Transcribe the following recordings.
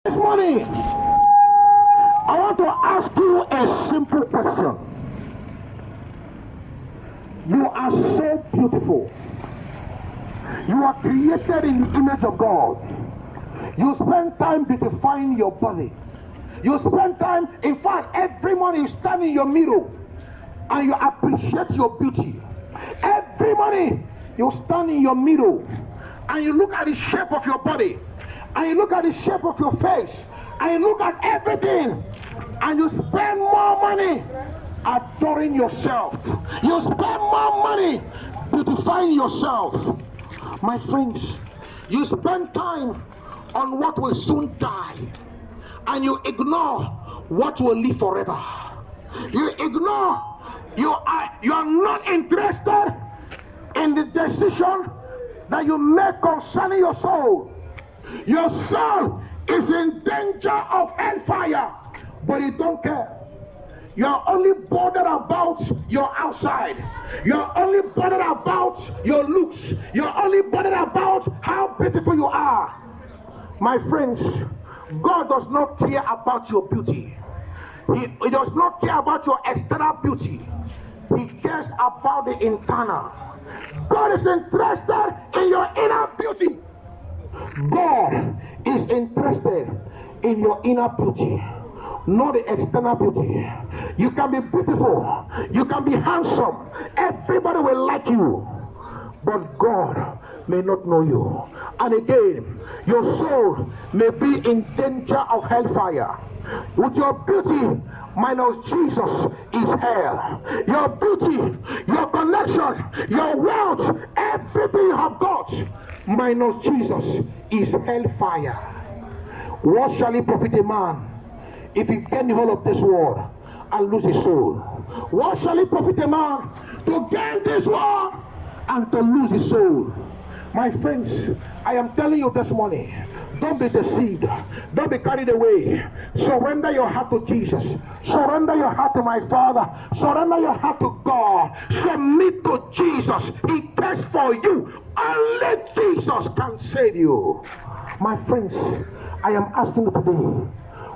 This morning, I want to ask you a simple question. You are so beautiful. You are created in the image of God. You spend time beautifying your body. You spend time, in fact, every morning you stand in your mirror and you appreciate your beauty. Every morning you stand in your mirror and you look at the shape of your body, and you look at the shape of your face, and you look at everything, and you spend more money adoring yourself. You spend more money beautifying yourself. My friends, you spend time on what will soon die, and you ignore what will live forever. You ignore, you are not interested in the decision that you make concerning your soul. Your soul is in danger of hellfire, but you don't care. You're only bothered about your outside. You're only bothered about your looks. You're only bothered about how beautiful you are. My friends, God does not care about your beauty. He does not care about your external beauty. He cares about the internal. God is interested in your inner beauty. God is interested in your inner beauty, not the external beauty. You can be beautiful, you can be handsome, everybody will like you, but God may not know you. And again, your soul may be in danger of hellfire. With your beauty minus Jesus is hell. Your beauty, your connection, your wealth, everything you have got minus Jesus is hellfire. What shall it profit a man if he gain the whole of this world and lose his soul? What shall it profit a man to gain this world and to lose his soul? My friends, I am telling you this morning, don't be deceived. Don't be carried away. Surrender your heart to Jesus. Surrender your heart to my Father. Surrender your heart to God. Submit to Jesus. He cares for you. Only Jesus can save you. My friends, I am asking you today,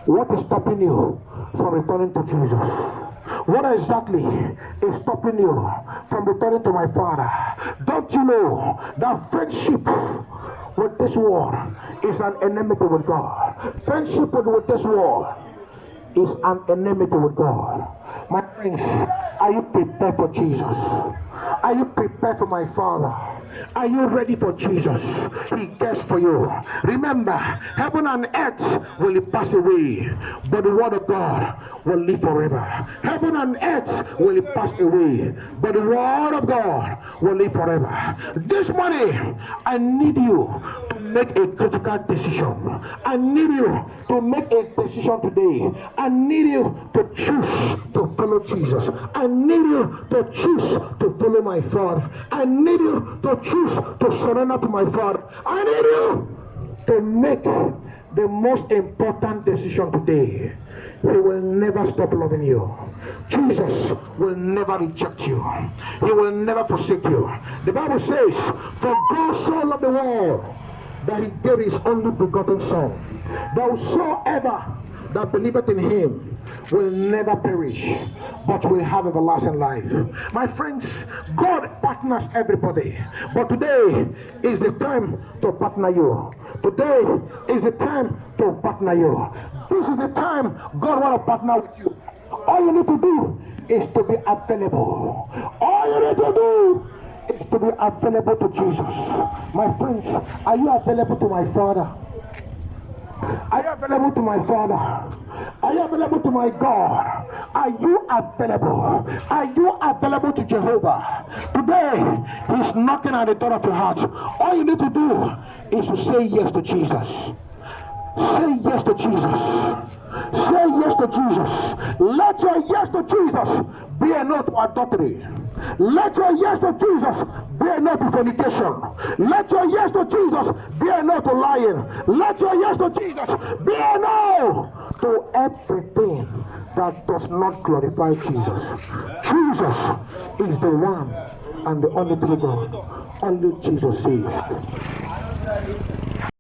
what is stopping you from returning to Jesus? What exactly is stopping you from returning to my Father? Don't you know that friendship with this world is an enmity with God? Friendship with this world is an enmity with God. My friends, are you prepared for Jesus? Are you prepared for my Father? Are you ready for Jesus? He cares for you. Remember, heaven and earth will pass away, but the word of God will live forever. Heaven and earth will pass away, but the word of God will live forever. This morning, I need you to make a critical decision. I need you to make a decision today. I need you to choose to follow Jesus. I need you to choose to follow my Father. I need you to choose to surrender to my Father. I need you to make the most important decision today. He will never stop loving you. Jesus will never reject you. He will never forsake you. The Bible says, for God so loved the world that he gave his only begotten Son, that whosoever that believeth in him will never perish, but will have everlasting life. My friends, God partners everybody, but today is the time to partner you. Today is the time to partner you. This is the time God wants to partner with you. All you need to do is to be available. All you need to do is to be available to Jesus. My friends, are you available to my Father? Are you available to my Father? Are you available to my God? Are you available? Are you available to Jehovah? Today, he's knocking at the door of your heart. All you need to do is to say yes to Jesus. Say yes to Jesus. Say yes to Jesus. Let your yes to Jesus be a no to adultery. Let your yes to Jesus be a no to fornication. Let your yes to Jesus be a no to lying. Let your yes to Jesus be a no to everything that does not glorify Jesus. Jesus is the one and the only true God. Only Jesus saves.